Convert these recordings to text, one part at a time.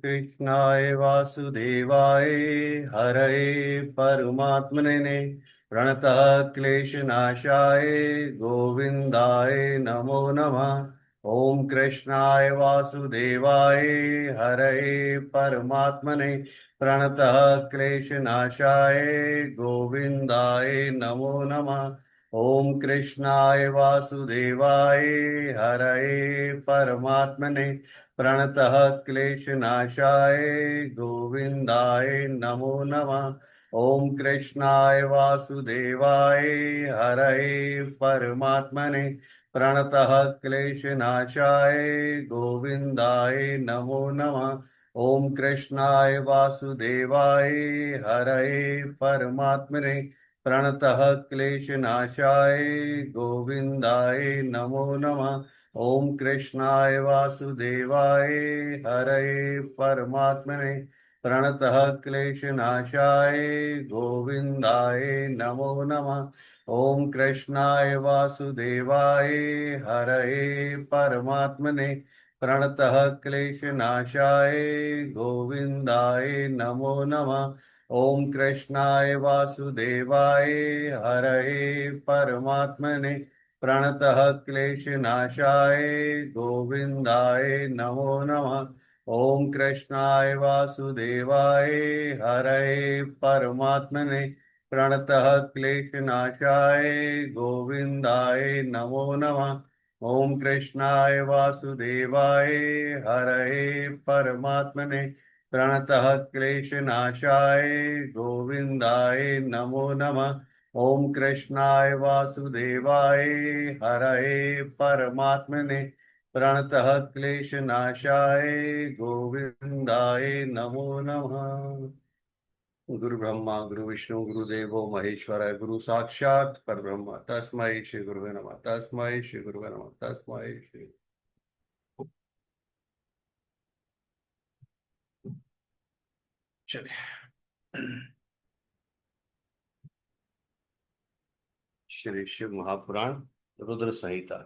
कृष्णाय वासुदेवाय हरये परमात्मने प्रणतः क्लेशनाशाय गोविन्दाय नमो नमः। ओम कृष्णाय वासुदेवाय हरये परमात्मने प्रणतः क्लेशनाशाय गोविन्दाय नमो नमः। ओम कृष्णाय वासुदेवाय हरये परमात्मने प्रणतः क्लेशनाशाय गोविन्दाय नमो नमः। ओम कृष्णाय वासुदेवाय हरये परमात्मने प्रणतः क्लेशनाशाय गोविन्दाय नमो नमः। ओम कृष्णाय वासुदेवाय हरये परमात्मने प्रणतः क्लेशनाशाय गोविन्दाय नमो नमः। ओम कृष्णाय वासुदेवाय हरये परमात्मने प्रणतः क्लेशनाशाय गोविन्दाय नमो नमः। ओम कृष्णाय वासुदेवाय हरये परमात्मने प्रणतः क्लेशनाशाय गोविन्दाय नमो नमः। ओम कृष्णाय वासुदेवाय हरये परमात्मने प्रणतः क्लेशनाशाय गोविन्दाय नमो नमः। ओम कृष्णाय वासुदेवाय हरये परमात्मने प्रणतः क्लेशनाशाय गोविन्दाय नमो नमः। ओम कृष्णाय वासुदेवाय हरये परमात्मने प्रणतः क्लेशनाशाय गोविन्दाय नमो नमः। ओम कृष्णाय वासुदेवाय हरये परमात्मने प्रणतः क्लेशनाशाय गोविन्दाय नमो नमः। गुरु ब्रह्मा गुरु विष्णु गुरुदेवो महेश्वर गुरु साक्षात परब्रह्म तस्मै श्री गुरुवे नमः तस्मै श्री गुरुवे नमः तस्मै श्री। चलिए। श्री शिव महापुराण रुद्र संहिता।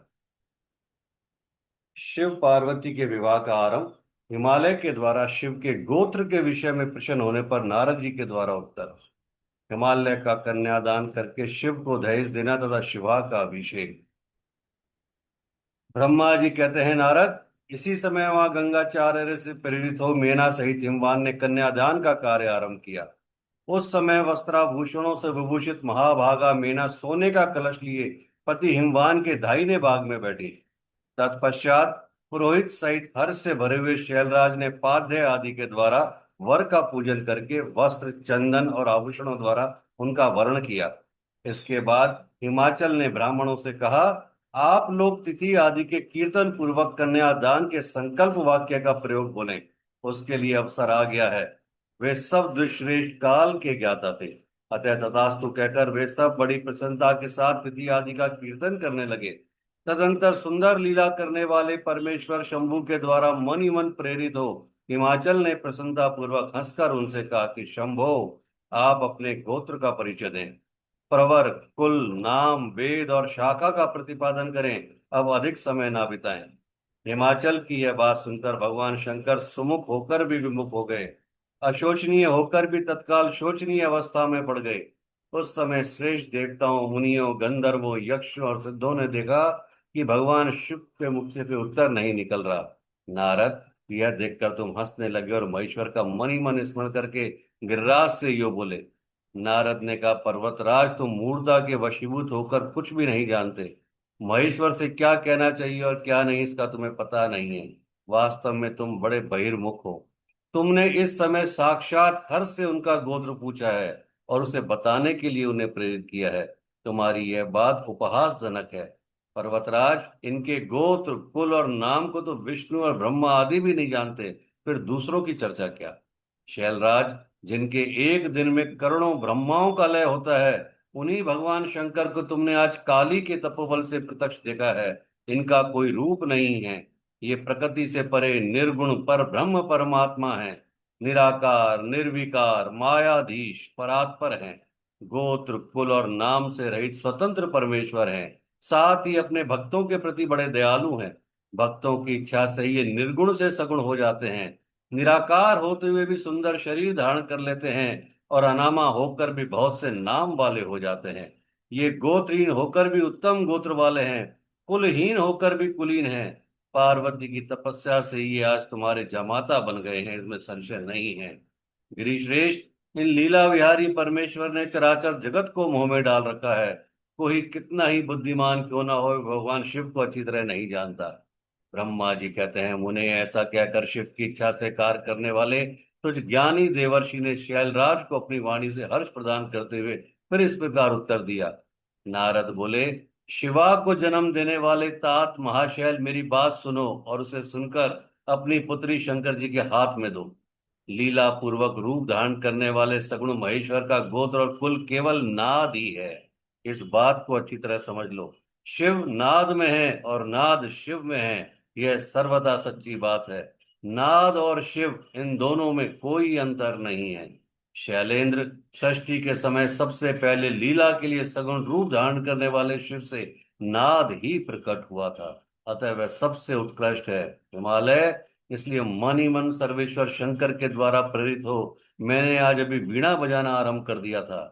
शिव पार्वती के विवाह का आरंभ। हिमालय के द्वारा शिव के गोत्र के विषय में प्रश्न होने पर नारद जी के द्वारा उत्तर। हिमालय का कन्यादान करके शिव को दहेज देना तथा शिवा का अभिषेक। ब्रह्मा जी कहते हैं नारद, इसी समय वहां गंगाचार्य से प्रेरित हो मेना सहित हिमवान ने कन्यादान का कार्य आरंभ किया। उस समय वस्त्राभूषणों से विभूषित महाभागा मेना सोने का कलश लिए पति हिमवान के दाहिने भाग में बैठी। तत्पश्चात पुरोहित सहित हर्ष से भरे हुए शैलराज ने पाद्य आदि के द्वारा वर का पूजन करके वस्त्र चंदन और आभूषणों द्वारा उनका वर्ण किया। इसके बाद हिमाचल ने ब्राह्मणों से कहा, आप लोग तिथि आदि के कीर्तन पूर्वक कन्यादान के संकल्प वाक्य का प्रयोग बोले, उसके लिए अवसर आ गया है। वे सब दुष्श्रेष्ठ काल के ज्ञाता थे, अतः तथास्तु कहकर वे सब बड़ी प्रसन्नता के साथ तिथि आदि का कीर्तन करने लगे। तदंतर सुंदर लीला करने वाले परमेश्वर शंभु के द्वारा मन ही मन प्रेरित हो हिमाचल ने प्रसन्नता पूर्वक हंसकर उनसे कहा कि शंभो, आप अपने गोत्र का परिचय दें। प्रवर, कुल, नाम, वेद और शाखा का प्रतिपादन करें, अब अधिक समय ना बिताएं। हिमाचल की यह बात सुनकर भगवान शंकर सुमुख होकर भी विमुख हो गए, अशोचनीय होकर भी तत्काल शोचनीय अवस्था में पड़ गए। उस समय श्रेष्ठ देवताओं, मुनियों, गंधर्वों, यक्षों और सिद्धों ने देखा कि भगवान शिव के मुख से कोई उत्तर नहीं निकल रहा। नारद, यह देखकर तुम हंसने लगे और महेश्वर का मन ही मन स्मरण करके गिरिराज से यो बोले। नारद ने कहा, पर्वतराज, तुम मूर्धा के वशीभूत होकर कुछ भी नहीं जानते। महेश्वर से क्या कहना चाहिए और क्या नहीं इसका तुम्हें पता नहीं है। वास्तव में तुम बड़े बहिर्मुख हो। तुमने इस समय साक्षात हर्ष से उनका गोत्र पूछा है और उसे बताने के लिए उन्हें प्रेरित किया है। तुम्हारी यह बात उपहासजनक है। पर्वतराज, इनके गोत्र, कुल और नाम को तो विष्णु और ब्रह्मा आदि भी नहीं जानते, फिर दूसरों की चर्चा क्या। शैलराज, जिनके एक दिन में करोड़ों ब्रह्माओं का लय होता है, उन्हीं भगवान शंकर को तुमने आज काली के तपोबल से प्रत्यक्ष देखा है। इनका कोई रूप नहीं है। ये प्रकृति से परे निर्गुण पर ब्रह्म परमात्मा है। निराकार, निर्विकार, मायाधीश, परात्पर हैं। गोत्र, कुल और नाम से रहित स्वतंत्र परमेश्वर हैं। साथ ही अपने भक्तों के प्रति बड़े दयालु हैं। भक्तों की इच्छा से ये निर्गुण से सगुण हो जाते हैं। निराकार होते हुए भी सुंदर शरीर धारण कर लेते हैं और अनामा होकर भी बहुत से नाम वाले हो जाते हैं। ये गोत्रहीन होकर भी उत्तम गोत्र वाले हैं, कुलहीन होकर भी कुलीन हैं। पार्वती की तपस्या से ये आज तुम्हारे जमाता बन गए हैं, इसमें संशय नहीं है। गिरिश्रेष्ठ, इन लीला विहारी परमेश्वर ने चराचर जगत को मोह में डाल रखा है। कोई कितना ही बुद्धिमान क्यों ना हो, भगवान शिव को अच्छी तरह नहीं जानता। ब्रह्मा जी कहते हैं, मुने ऐसा कहकर शिव की इच्छा से कार्य करने वाले तुझ ज्ञानी देवर्षि ने शैलराज को अपनी वाणी से हर्ष प्रदान करते हुए फिर इस प्रकार उत्तर दिया। नारद बोले, शिवा को जन्म देने वाले तात महाशैल, मेरी बात सुनो और उसे सुनकर अपनी पुत्री शंकर जी के हाथ में दो। लीला पूर्वक रूप धारण करने वाले सगुण महेश्वर का गोत्र और कुल केवल नाद ही है। इस बात को अच्छी तरह समझ लो। शिव नाद में है और नाद शिव में है, यह सर्वदा सच्ची बात है। नाद और शिव, इन दोनों में कोई अंतर नहीं है। शैलेंद्र, षष्ठी के समय सबसे पहले लीला के लिए सगुण रूप धारण करने वाले शिव से नाद ही प्रकट हुआ था, अतः वह सबसे उत्कृष्ट है। हिमालय, इसलिए मन ही मन सर्वेश्वर शंकर के द्वारा प्रेरित हो मैंने आज अभी वीणा बजाना आरंभ कर दिया था।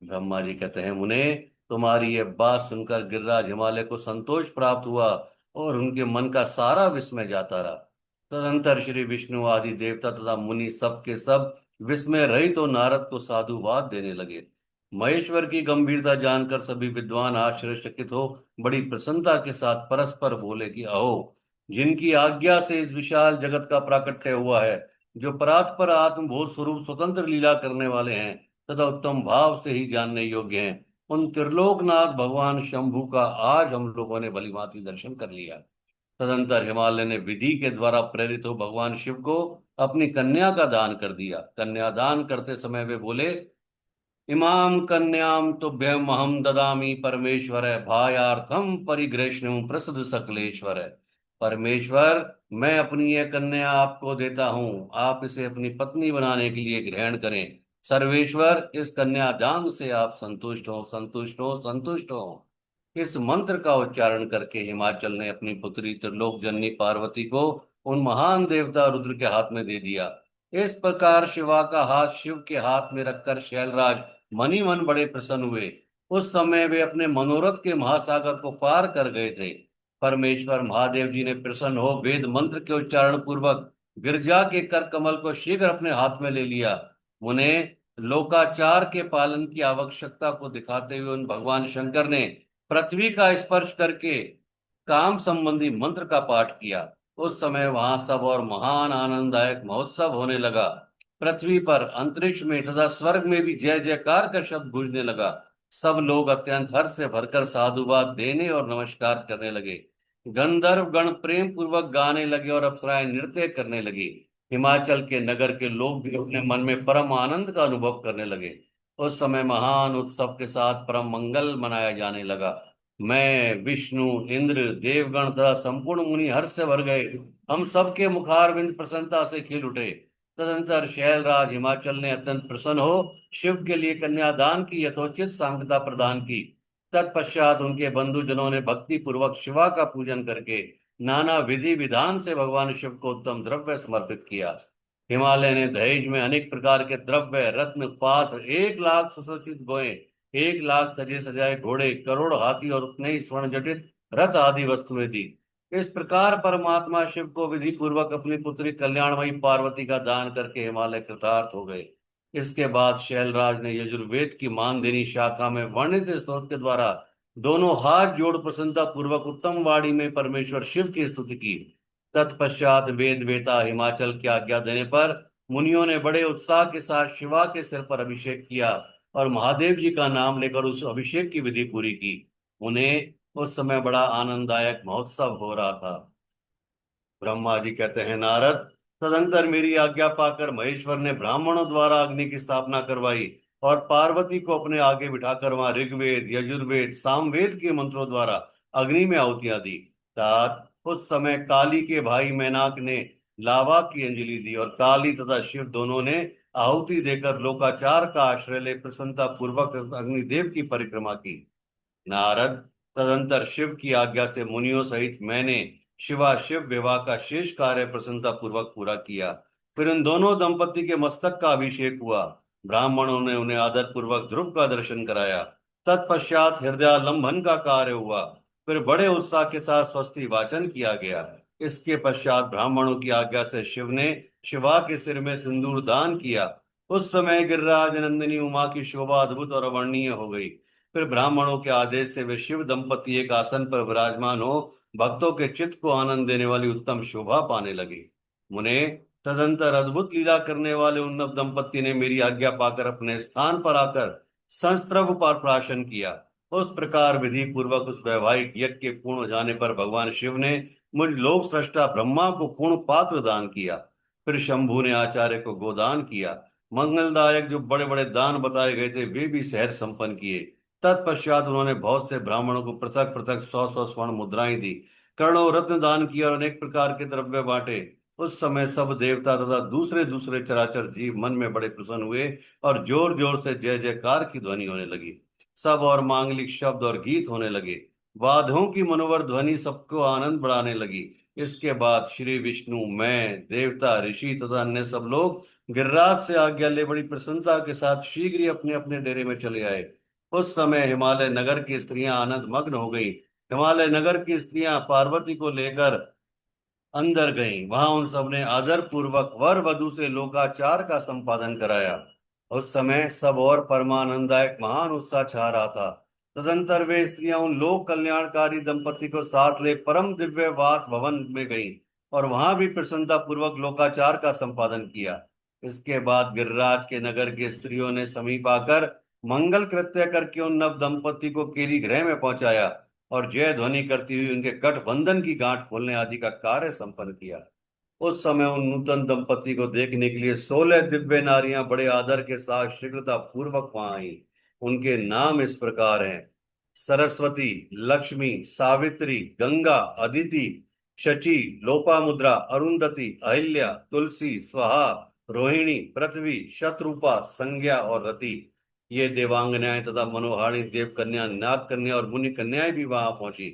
ब्रह्मा जी कहते हैं, मुने, तुम्हारी यह बात सुनकर गिरिराज हिमालय को संतोष प्राप्त हुआ और उनके मन का सारा विस्मय जाता रहा। तदंतर श्री विष्णु आदि देवता तथा मुनि सब के सब विस्मय रहित तो नारद को साधुवाद देने लगे। महेश्वर की गंभीरता जानकर सभी विद्वान आश्चर्यचकित हो बड़ी प्रसन्नता के साथ परस्पर बोले कि अहो, जिनकी आज्ञा से इस विशाल जगत का प्राकट्य हुआ है, जो परात्पर आत्मबोध स्वरूप स्वतंत्र लीला करने वाले हैं तथा उत्तम भाव से ही जानने योग्य हैं, उन त्रिलोकनाथ भगवान शंभु का आज हम लोगों ने भलीभांति दर्शन कर लिया। तदंतर हिमालय ने विधि के द्वारा प्रेरित हो भगवान शिव को अपनी कन्या का दान कर दिया। कन्यादान करते समय वे बोले, इमाम कन्याम तुभ्यम अहम ददामि परमेश्वर भायार्थम परिग्रहणं प्रसद सकलेश्वर। परमेश्वर, मैं अपनी यह कन्या आपको देता हूँ, आप इसे अपनी पत्नी बनाने के लिए ग्रहण करें। सर्वेश्वर, इस कन्यादान से आप संतुष्ट हो, संतुष्ट हो, संतुष्ट हो। इस मंत्र का उच्चारण करके हिमाचल ने अपनी पुत्री त्रिलोक जननी पार्वती को उन महान देवता रुद्र के हाथ में दे दिया। इस प्रकार शिवा का हाथ शिव के हाथ में रखकर शैलराज मनी मन बड़े प्रसन्न हुए। उस समय वे अपने मनोरथ के महासागर को पार कर गए थे। परमेश्वर महादेव जी ने प्रसन्न हो वेद मंत्र के उच्चारण पूर्वक गिरजा के कर कमल को शीघ्र अपने हाथ में ले लिया। उन्हें लोकाचार के पालन की आवश्यकता को दिखाते हुए उन भगवान शंकर ने पृथ्वी का स्पर्श करके काम संबंधी मंत्र का पाठ किया। उस समय वहां सब और महान आनंददायक महोत्सव होने लगा। पृथ्वी पर, अंतरिक्ष में तथा स्वर्ग में भी जय जयकार का शब्द गूंजने लगा। सब लोग अत्यंत हर्ष से भरकर साधुवाद देने और नमस्कार करने लगे। गंधर्व गण प्रेम पूर्वक गाने लगे और अप्सराएं नृत्य करने लगी। हिमाचल के नगर के लोग भी अपने मन में परम आनंद का अनुभव करने लगे। उस समय महान उत्सव के साथ परम मंगल मनाया जाने लगा। मैं, विष्णु, इंद्र, देवगण तथा संपूर्ण मुनि हर्ष से भर गए। हम सबके मुखारविंद प्रसन्नता से खिल उठे। तदंतर शैलराज हिमाचल ने अत्यंत प्रसन्न हो शिव के लिए कन्यादान की यथोचित सांगता प्रदान की। तत्पश्चात उनके बंधुजनों ने भक्ति पूर्वक शिवा का पूजन करके नाना विधि विधान से भगवान शिव को उत्तम द्रव्य समर्पित किया। हिमालय ने दहेज में अनेक प्रकार के द्रव्य, रत्न, पात्र, 1 लाख सुसज्जित गोए, 1 लाख सजे सजाए घोड़े, करोड़ हाथी और उतने ही स्वर्ण जटित रथ आदि वस्तुएं दी। इस प्रकार परमात्मा शिव को विधि पूर्वक अपनी पुत्री कल्याणमयी पार्वती का दान करके हिमालय कृतार्थ हो गए। इसके बाद शैलराज ने यजुर्वेद की मानदेनी शाखा में वर्णित स्तोत्र के द्वारा दोनों हाथ जोड़ प्रसन्नता पूर्वक उत्तम वाणी में परमेश्वर शिव की स्तुति की। तत्पश्चात वेद वेता हिमाचल की आज्ञा देने पर मुनियों ने बड़े उत्साह के साथ शिवा के सिर पर अभिषेक किया और महादेव जी का नाम लेकर उस अभिषेक की विधि पूरी की। उन्हें उस समय बड़ा आनंददायक महोत्सव हो रहा था। ब्रह्मा जी कहते हैं, नारद, तदंतर मेरी आज्ञा पाकर महेश्वर ने ब्राह्मणों द्वारा अग्नि की स्थापना करवाई और पार्वती को अपने आगे बिठाकर वहां ऋग्वेद, यजुर्वेद, सामवेद के मंत्रों द्वारा अग्नि में आहुतियां दी। तात उस समय काली के भाई मैनाक ने लावा की अंजलि दी और काली तथा शिव दोनों ने आहुति देकर लोकाचार का आश्रय ले प्रसन्नता पूर्वक अग्निदेव की परिक्रमा की। नारद, तदंतर शिव की आज्ञा से मुनियों सहित मैंने शिवा शिव विवाह का शेष कार्य प्रसन्नता पूर्वक पूरा किया। फिर उन दोनों दंपति के मस्तक का अभिषेक हुआ। ब्राह्मणों ने उन्हें आदर पूर्वक ध्रुव का दर्शन कराया। तत्पश्चात हृदयालंबन का कार्य हुआ। फिर बड़े उत्साह के साथ स्वस्ति वाचन किया गया। इसके पश्चात ब्राह्मणों की आज्ञा से शिव ने शिवा के सिर में सिंदूर दान किया। उस समय गिरिराज नंदिनी उमा की शोभा अद्भुत और अवर्णनीय हो गई। फिर ब्राह्मणों के आदेश से वे शिव दंपति एक आसन पर विराजमान हो भक्तों के चित्त को आनंद देने वाली उत्तम शोभा पाने लगे। मुने, तदंतर अद्भुत लीला करने वाले उन नव दंपति ने मेरी आज्ञा पाकर अपने स्थान पर आकर संस्त्रव पर प्राशन किया। उस प्रकार विधि पूर्वक उस वैवाहिक यज्ञ के पूर्ण हो जाने पर भगवान शिव ने मुझ लोक सृष्टा ब्रह्मा को पूर्ण पात्र दान किया। फिर शंभु ने आचार्य को गोदान किया। मंगलदायक जो बड़े बड़े दान बताए गए थे वे भी सहज संपन्न किए। तत्पश्चात उन्होंने बहुत से ब्राह्मणों को पृथक पृथक 100-100 स्वर्ण मुद्राएं दी। करोड़ों रत्न दान किए और अनेक प्रकार के द्रव्य बांटे। उस समय सब देवता तथा दूसरे दूसरे चराचर जीव मन में बड़े प्रसन्न हुए और जोर जोर से जय जयकार की ध्वनि होने लगी। सब और मांगलिक शब्द और गीत होने लगे। वाद्यों की मनोवर ध्वनि सबको आनंद बढ़ाने लगी। इसके बाद श्री विष्णु, मैं, देवता, ऋषि तथा अन्य सब लोग गिरिराज से आज्ञा ले बड़ी प्रसन्नता के साथ शीघ्र ही अपने अपने डेरे में चले आए। उस समय हिमालय नगर की स्त्रियां आनंद मग्न हो गईं। हिमालय नगर की स्त्रियां पार्वती को लेकर अंदर गईं। वहां उन सबने आदर पूर्वक वर वधु से लोकाचार का संपादन कराया। उस समय सब और परमानंदायक महान उत्साह छा रहा था। तदंतर वे स्त्रियां उन लोक कल्याणकारी दंपति को साथ ले परम दिव्य वास भवन में गईं और वहां भी प्रसन्नता पूर्वक लोकाचार का संपादन किया। इसके बाद गिरिराज के नगर की स्त्रियों ने समीप आकर मंगल कृत्य करके उन नव दंपति को केली गृह में पहुंचाया और जय ध्वनि करती हुई उनके गठबंधन की गांठ खोलने आदि का कार्य संपन्न किया। उस समय उन नूतन दंपति को देखने के लिए 16 दिव्य नारियां बड़े आदर के साथ शीघ्रता पूर्वक वहां आई। उनके नाम इस प्रकार हैं: सरस्वती, लक्ष्मी, सावित्री, गंगा, अदिति, शची, लोपामुद्रा, अरुंधति, अहिल्या, तुलसी, स्वाहा, रोहिणी, पृथ्वी, शत्रुपा, संज्ञा और रति। ये देवांगनाएं तथा मनोहारी देव कन्या, नाग कन्या और मुनि कन्याएं भी वहां पहुंची।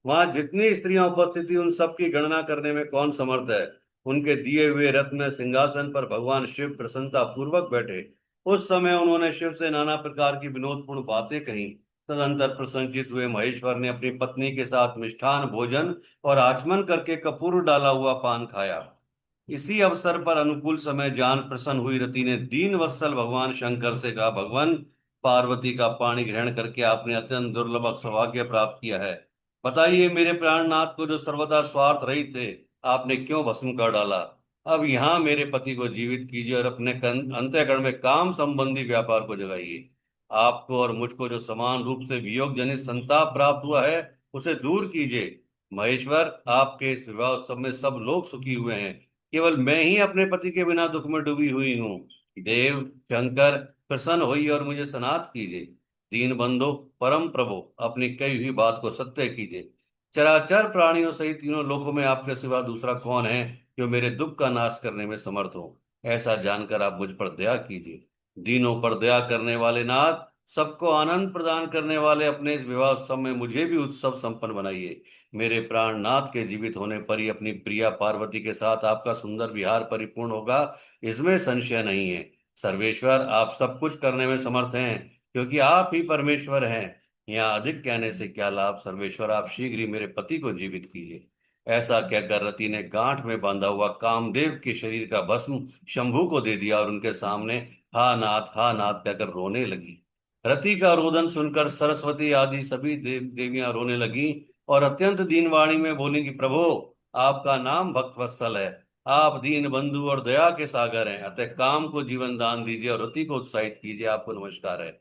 वहां जितनी स्त्रियां उपस्थित थी उन सबकी गणना करने में कौन समर्थ है। उनके दिए हुए रत्न सिंहासन पर भगवान शिव प्रसन्नता पूर्वक बैठे। उस समय उन्होंने शिव से नाना प्रकार की विनोदपूर्ण बातें कही। तदंतर प्रसन्नचित हुए महेश्वर ने अपनी पत्नी के साथ मिष्ठान भोजन और आचमन करके कपूर डाला हुआ पान खाया। इसी अवसर पर अनुकूल समय जान प्रसन्न हुई रति ने दीन वत्सल भगवान शंकर से कहा, भगवान, पार्वती का पाणी ग्रहण करके आपने अत्यंत दुर्लभ सौभाग्य प्राप्त किया है। बताइए, मेरे प्राणनाथ को जो सर्वदा स्वार्थ रहित थे आपने क्यों भस्म कर डाला। अब यहाँ मेरे पति को जीवित कीजिए और अपने अंतःकरण में काम संबंधी व्यापार को जगाइए। आपको और मुझको जो समान रूप से वियोग जनित संताप प्राप्त हुआ है उसे दूर कीजिए। महेश्वर, आपके इस विवाह उत्सव में सब लोग सुखी हुए हैं, केवल मैं ही अपने पति के बिना दुख में डूबी हुई हूँ। देव शंकर, प्रसन्न होइए और मुझे सनाथ कीजिए। दीन बंधु, परम प्रभु, अपनी कही हुई बात को सत्य कीजिए। चराचर प्राणियों सहित तीनों लोकों में आपके सिवा दूसरा कौन है जो मेरे दुख का नाश करने में समर्थ हो। ऐसा जानकर आप मुझ पर दया कीजिए। दीनों पर दया करने वाले नाथ, सबको आनंद प्रदान करने वाले अपने इस विवाह उत्सव में मुझे भी उत्सव संपन्न बनाइए। मेरे प्राणनाथ के जीवित होने पर ही अपनी प्रिया पार्वती के साथ आपका सुंदर विहार परिपूर्ण होगा, इसमें संशय नहीं है। सर्वेश्वर, आप सब कुछ करने में समर्थ हैं क्योंकि आप ही परमेश्वर हैं। यहाँ अधिक कहने से क्या लाभ। सर्वेश्वर, आप शीघ्र ही मेरे पति को जीवित कीजिए। ऐसा कहकर रति ने गांठ में बांधा हुआ कामदेव के शरीर का भस्म शंभू को दे दिया और उनके सामने हा नाथ कहकर रोने लगी। रति का रोदन सुनकर सरस्वती आदि सभी देवियां रोने लगी और अत्यंत दीनवाणी में बोली कि प्रभु, आपका नाम भक्त वत्सल है। आप दीन बंधु और दया के सागर हैं, अतः काम को जीवन दान दीजिए और रति को उत्साहित कीजिए। आपको नमस्कार है।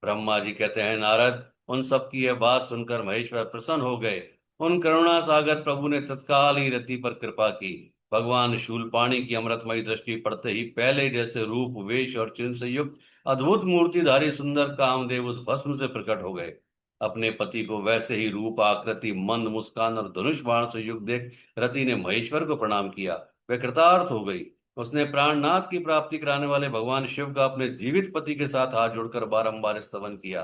ब्रह्मा जी कहते हैं, नारद, उन सबकी यह बात सुनकर महेश्वर प्रसन्न हो गए। उन करुणा सागर प्रभु ने तत्काल ही रति पर कृपा की। भगवान शूलपाणी की अमृतमयी दृष्टि पड़ते ही पहले जैसे रूप, वेश और चिन्ह से युक्त अद्भुत मूर्तिधारी सुंदर कामदेव उस भस्म से प्रकट हो गए। अपने पति को वैसे ही रूप, आकृति, मंद मुस्कान और धनुष बाण से युक्त देख रति ने महेश्वर को प्रणाम किया। वह कृतार्थ हो गई। उसने प्राणनाथ की प्राप्ति कराने वाले भगवान शिव का अपने जीवित पति के साथ हाथ जोड़कर बारंबार स्तवन किया।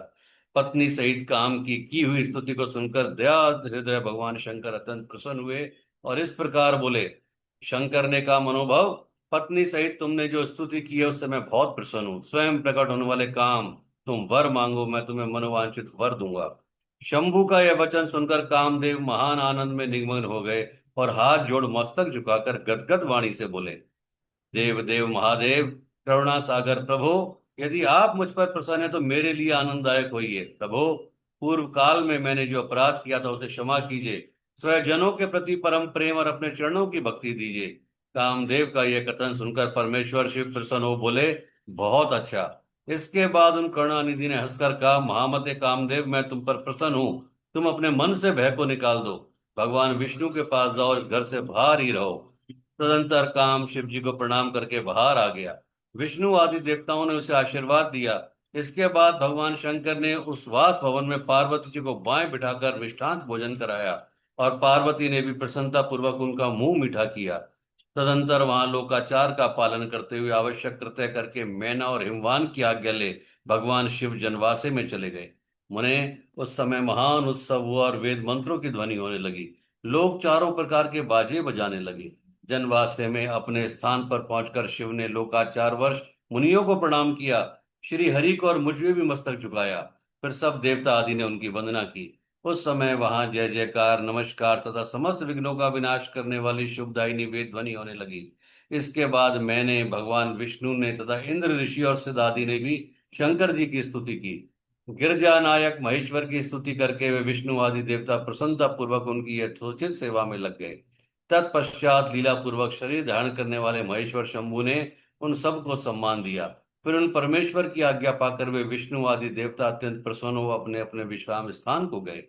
पत्नी सहित काम की हुई स्तुति को सुनकर दया हृदय भगवान शंकर अत्यंत प्रसन्न हुए और इस प्रकार बोले। शंकर ने कहा, मनोभव, पत्नी सहित तुमने जो स्तुति की है उससे मैं बहुत प्रसन्न हूँ। स्वयं प्रकट होने वाले काम, तुम वर मांगो, मैं तुम्हें मनोवांछित वर दूंगा। शंभू का यह वचन सुनकर कामदेव महान आनंद में निमग्न हो गए और हाथ जोड़ मस्तक झुकाकर गदगद वाणी से बोले, देव देव महादेव, करुणा सागर प्रभु, यदि आप मुझ पर प्रसन्न है तो मेरे लिए आनंददायक होइए। प्रभु, पूर्व काल में मैंने जो अपराध किया था उसे क्षमा कीजिए। स्वजनों के प्रति परम प्रेम और अपने चरणों की भक्ति दीजिए। कामदेव का यह कथन सुनकर परमेश्वर शिव प्रसन्न हो बोले, बहुत अच्छा। इसके बाद उन करुणानिधि ने हंसकर कहा, महामते कामदेव, मैं तुम पर प्रसन्न हूँ। तुम अपने मन से भय को निकाल दो। भगवान विष्णु के पास जाओ और इस घर से बाहर ही रहो। तदंतर काम शिव जी को प्रणाम करके बाहर आ गया। विष्णु आदि देवताओं ने उसे आशीर्वाद दिया। इसके बाद भगवान शंकर ने उस वास भवन में पार्वती जी को बाएं बिठाकर मिष्ठांत भोजन कराया और पार्वती ने भी प्रसन्नता पूर्वक उनका मुंह मीठा किया। तदंतर वहां लोकाचार का पालन करते हुए आवश्यक कृत्य करके मैना और हिमवान की आज्ञा ले भगवान शिव जनवासे में चले गए। मुने, उस समय महान उत्सव हुआ और वेद मंत्रों की ध्वनि होने लगी। लोग चारों प्रकार के बाजे बजाने लगे। जनवासे में अपने स्थान पर पहुंचकर शिव ने लोकाचार वर्ष मुनियों को प्रणाम किया। श्री हरि को और मुझे भी मस्तक झुकाया। फिर सब देवता आदि ने उनकी वंदना की। उस समय वहां जय जयकार, नमस्कार तथा समस्त विघ्नों का विनाश करने वाली शुभदायिनी वेद ध्वनि होने लगी। इसके बाद मैंने, भगवान विष्णु ने तथा इंद्र ऋषि और सिद्ध आदि ने भी शंकर जी की स्तुति की। गिरजा नायक महेश्वर की स्तुति करके वे विष्णु आदि देवता प्रसन्नता पूर्वक उनकी यथोचित सेवा में लग गए। तत्पश्चात लीला पूर्वक शरीर धारण करने वाले महेश्वर शंभु ने उन सबको सम्मान दिया। फिर उन परमेश्वर की आज्ञा पाकर वे विष्णु आदि देवता अत्यंत प्रसन्न हो अपने अपने विश्राम स्थान को गए।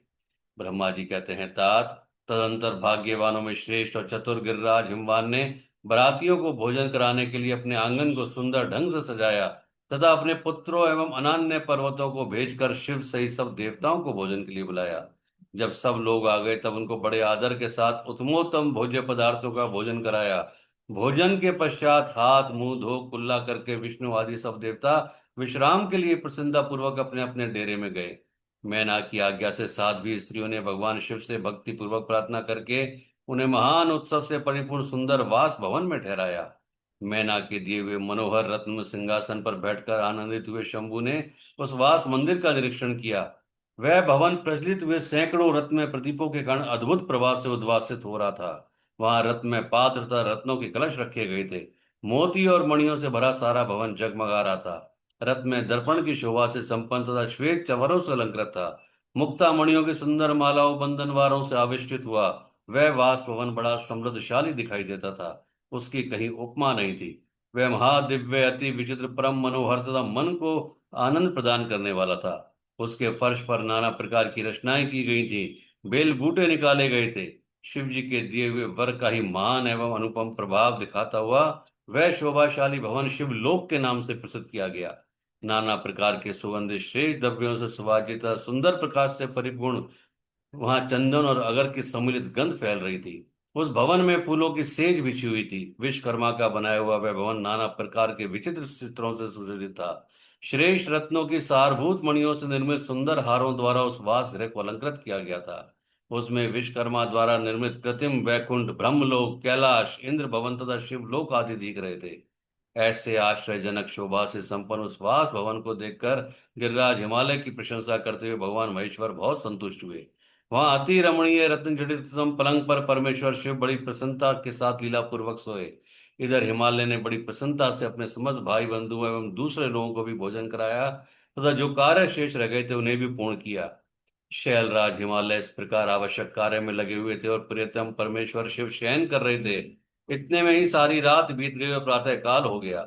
ब्रह्मा जी कहते हैं, तात, तदंतर भाग्यवानों में श्रेष्ठ और चतुर गिरिराज हिमवान ने बरातियों को भोजन कराने के लिए अपने आंगन को सुंदर ढंग से सजाया तथा अपने पुत्रों एवं अनन्य पर्वतों को भेजकर शिव सहित सब देवताओं को भोजन के लिए बुलाया। जब सब लोग आ गए तब उनको बड़े आदर के साथ उत्तमोत्तम भोज्य पदार्थों का भोजन कराया। भोजन के पश्चात हाथ मुंह धो कुल्ला करके विष्णु आदि सब देवता विश्राम के लिए प्रसन्नता पूर्वक अपने अपने डेरे में गए। मैना की आज्ञा से साध्वी स्त्रियों ने भगवान शिव से भक्ति पूर्वक प्रार्थना करके उन्हें महान उत्सव से परिपूर्ण सुंदर वास भवन में ठहराया। मैना के दिए हुए मनोहर रत्न सिंहासन पर बैठकर आनंदित हुए शंभु ने उस वास मंदिर का निरीक्षण किया। वह भवन प्रज्वलित हुए सैकड़ों रत्न प्रदीपों के कारण अद्भुत प्रभाव से उद्भासित हो रहा था। वहां रत्न में पात्र तथा रत्नों के कलश रखे गए थे। मोती और मणियों से भरा सारा भवन जगमगा रहा था। रथ में दर्पण की शोभा से संपन्न तथा श्वेत चवरों से अलंकृत था। मुक्ता मणियों की सुंदर मालाओं बंधनवारों से आविष्टित हुआ वह वास भवन बड़ा समृद्धशाली दिखाई देता था। उसकी कहीं उपमा नहीं थी। वह महादिव्य, अति विचित्र, परम मनोहर तथा मन को आनंद प्रदान करने वाला था। उसके फर्श पर नाना प्रकार की रचनाएं की गई थी। बेल बूटे निकाले गए थे। शिव जी के दिए हुए वर का ही महान एवं अनुपम प्रभाव दिखाता हुआ वह शोभाशाली भवन शिवलोक के नाम से प्रसिद्ध किया गया। नाना प्रकार के सुगंधित श्रेष्ठ द्रव्यों से सुवाजित सुंदर प्रकाश से परिपूर्ण वहां चंदन और अगर की सम्मिलित गंध फैल रही थी। उस भवन में फूलों की सेज बिछी हुई थी। विश्वकर्मा का बनाया हुआ वह भवन नाना प्रकार के विचित्र चित्रों से सुसज्जित था। श्रेष्ठ रत्नों की सारभूत मणियों से निर्मित सुंदर हारों द्वारा उस वास गृह को अलंकृत किया गया था। उसमें विश्वकर्मा द्वारा निर्मित कृत्रिम वैकुंठ, ब्रह्मलोक, कैलाश, इंद्र भवन तथा शिवलोक आदि दिख रहे थे। ऐसे आश्चर्यजनक शोभा से संपन्न उस वास भवन को देखकर गिरिराज हिमालय की प्रशंसा करते हुए भगवान महेश्वर बहुत संतुष्ट हुए। वहां अति रमणीय रत्न जड़ित उत्तम पलंग पर परमेश्वर शिव बड़ी प्रसन्नता के साथ लीला पूर्वक सोए। इधर हिमालय ने बड़ी प्रसन्नता से अपने समस्त भाई बंधु एवं दूसरे लोगों को भी भोजन कराया तथा जो कार्य शेष रह गए थे उन्हें भी पूर्ण किया। शैलराज हिमालय इस प्रकार आवश्यक कार्य में लगे हुए थे और प्रियतम परमेश्वर शिव शयन कर रहे थे। इतने में ही सारी रात बीत गई और प्रातः काल हो गया।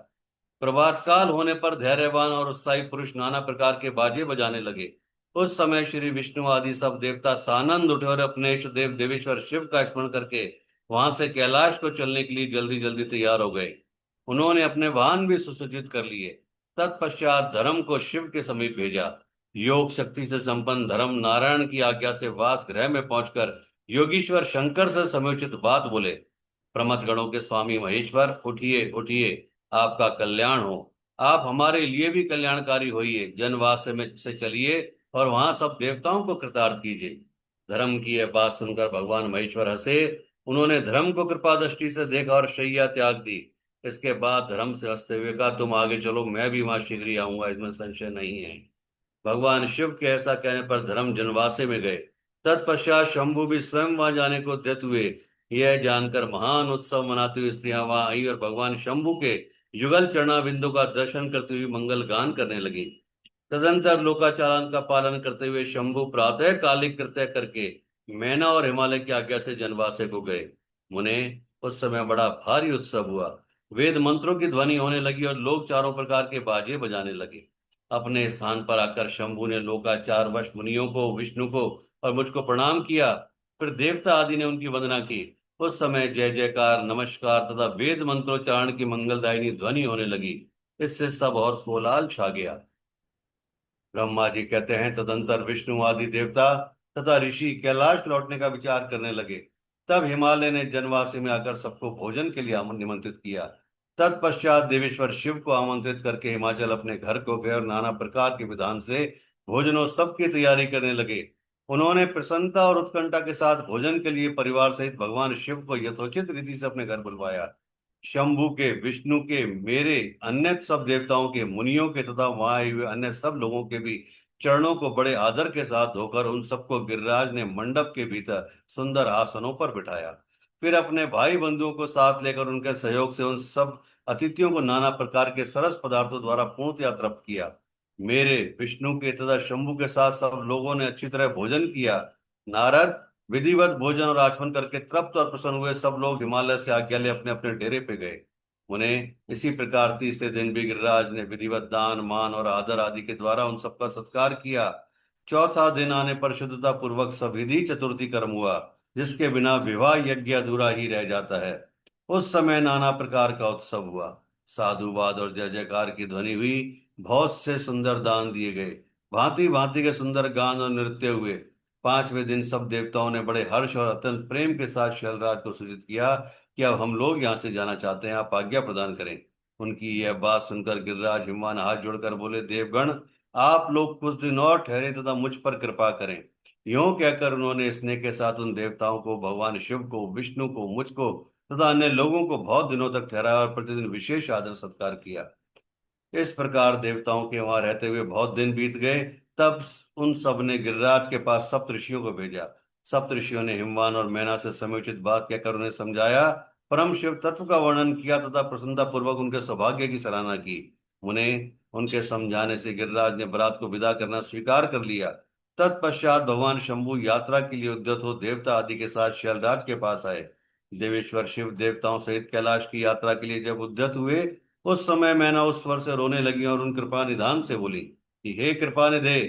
प्रभात काल होने पर धैर्यवान और उत्साही पुरुष नाना प्रकार के बाजे बजाने लगे। उस समय श्री विष्णु आदि सब देवता सानंद उठे और अपने इष्ट देव देवेश्वर शिव का स्मरण करके वहां से कैलाश को चलने के लिए जल्दी जल्दी तैयार हो गए। उन्होंने अपने वाहन भी सुसज्जित कर लिए। तत्पश्चात धर्म को शिव के समीप भेजा। योग शक्ति से संपन्न धर्म नारायण की आज्ञा से वास गृह में पहुंचकर योगीश्वर शंकर से समुचित बात बोले। प्रमथ गणों के स्वामी महेश्वर, उठिए उठिए, आपका कल्याण हो। आप हमारे लिए भी कल्याणकारी होइए। जनवास से चलिए और वहां सब देवताओं को कृतार्थ कीजिए। धर्म की यह बात सुनकर भगवान महेश्वर हंसे। उन्होंने धर्म को कृपा दृष्टि से देखा और शैया त्याग दी। इसके बाद धर्म से हंसते हुए कहा, तुम आगे चलो, मैं भी वहां शीघ्र ही आऊंगा, इसमें संशय नहीं है। भगवान शिव के ऐसा कहने पर धर्म जनवासे में गए। तत्पश्चात शंभु भी स्वयं वहां जाने को उद्यत हुए। यह जानकर महान उत्सव मनाते हुए स्त्रियां वहां आई और भगवान शंभु के युगल चरणाबिंदु का दर्शन करते हुए मंगल गान करने लगी। तदंतर लोकाचारण का पालन करते हुए शंभु प्रातः कालिक कृत्य करके मैना और हिमालय की आज्ञा से जनवासे को गए। मुने, उस समय बड़ा भारी उत्सव हुआ। वेद मंत्रों की ध्वनि होने लगी और लोग चारों प्रकार के बाजे बजाने लगे। अपने स्थान पर आकर शंभु ने लोकाचार वश मुनियों को, विष्णु को और मुझको प्रणाम किया। फिर देवता आदि ने उनकी वंदना की। उस समय जय जयकार, नमस्कार तथा वेद मंत्रोच्चारण की मंगलदायिनी ध्वनि होने लगी। इससे सब और कोलाहल छा गया। ब्रह्मा जी कहते हैं, तदंतर विष्णु आदि देवता तथा ऋषि कैलाश लौटने का विचार करने लगे। तब हिमालय ने जनवासी में आकर सबको भोजन के लिए निमंत्रित किया। तत्पश्चात देवेश्वर शिव को आमंत्रित करके हिमाचल अपने घर को गए और नाना प्रकार के विधान से भोजनोत्सव की तैयारी करने लगे। उन्होंने प्रसन्नता और उत्कंठा के साथ भोजन के लिए परिवार सहित भगवान शिव को यथोचित रीति से अपने घर बुलवाया। शंभु के, विष्णु के, मेरे, अन्य सब देवताओं के, मुनियों के तथा वहां आए हुए अन्य सब लोगों के भी चरणों को बड़े आदर के साथ धोकर उन सबको गिरिराज ने मंडप के भीतर सुंदर आसनों पर बिठाया। फिर अपने भाई बंधुओं को साथ लेकर उनके सहयोग से उन सब अतिथियों को नाना प्रकार के सरस पदार्थों द्वारा पूर्णतया तृप्त किया। मेरे, विष्णु के तथा शंभु के साथ सब लोगों ने अच्छी तरह भोजन किया। नारद, विधिवत भोजन और आचमन करके तृप्त और प्रसन्न हुए सब लोग हिमालय से आज्ञा ले अपने अपने डेरे पे गए। उन्हें इसी प्रकार तीसरे दिन भी गिरिराज ने विधिवत दान, मान और आदर आदि के द्वारा उन सबका सत्कार किया। चौथा दिन आने पर शुद्धता पूर्वक सविधि चतुर्थी कर्म हुआ, जिसके बिना विवाह यज्ञ अधूरा ही रह जाता है। उस समय नाना प्रकार का उत्सव हुआ। साधुवाद और जय जयकार की ध्वनि हुई। बहुत से सुंदर दान दिए गए। भांति भांति के सुंदर गान और नृत्य हुए। पांचवें दिन सब देवताओं ने बड़े हर्ष और अत्यंत प्रेम के साथ शैलराज को सूचित किया कि अब हम लोग यहाँ से जाना चाहते हैं, आप आज्ञा प्रदान करें। उनकी यह बात सुनकर गिरिराज हिमवान हाथ जोड़कर बोले, देवगण, आप लोग कुछ दिन और ठहरे तथा मुझ पर कृपा करें। यूं कहकर उन्होंने स्नेह के साथ उन देवताओं को, भगवान शिव को, विष्णु को, मुझको तथा अन्य लोगों को बहुत दिनों तक ठहराया और प्रतिदिन विशेष आदर सत्कार किया। इस प्रकार देवताओं के वहां रहते हुए बहुत दिन बीत गए। तब उन सब ने गिरिराज के पास सप्तऋषियों को भेजा। सप्तऋषियों ने हिमवान और मैना से समुचित बात कहकर उन्हें समझाया, परम शिव तत्व का वर्णन किया तथा प्रसन्नता पूर्वक उनके सौभाग्य की सराहना की। उन्हें उनके समझाने से गिरिराज ने बरात को विदा करना स्वीकार कर लिया। तत्पश्चात भगवान शंभु यात्रा के लिए उद्यत हो देवता आदि के साथ शैलराज के पास आए। देवेश्वर शिव देवताओं सहित कैलाश की यात्रा के लिए जब उद्यत हुए, उस समय मैना उस स्वर से रोने लगी और उन कृपा निधान से बोली कि हे कृपा निधे,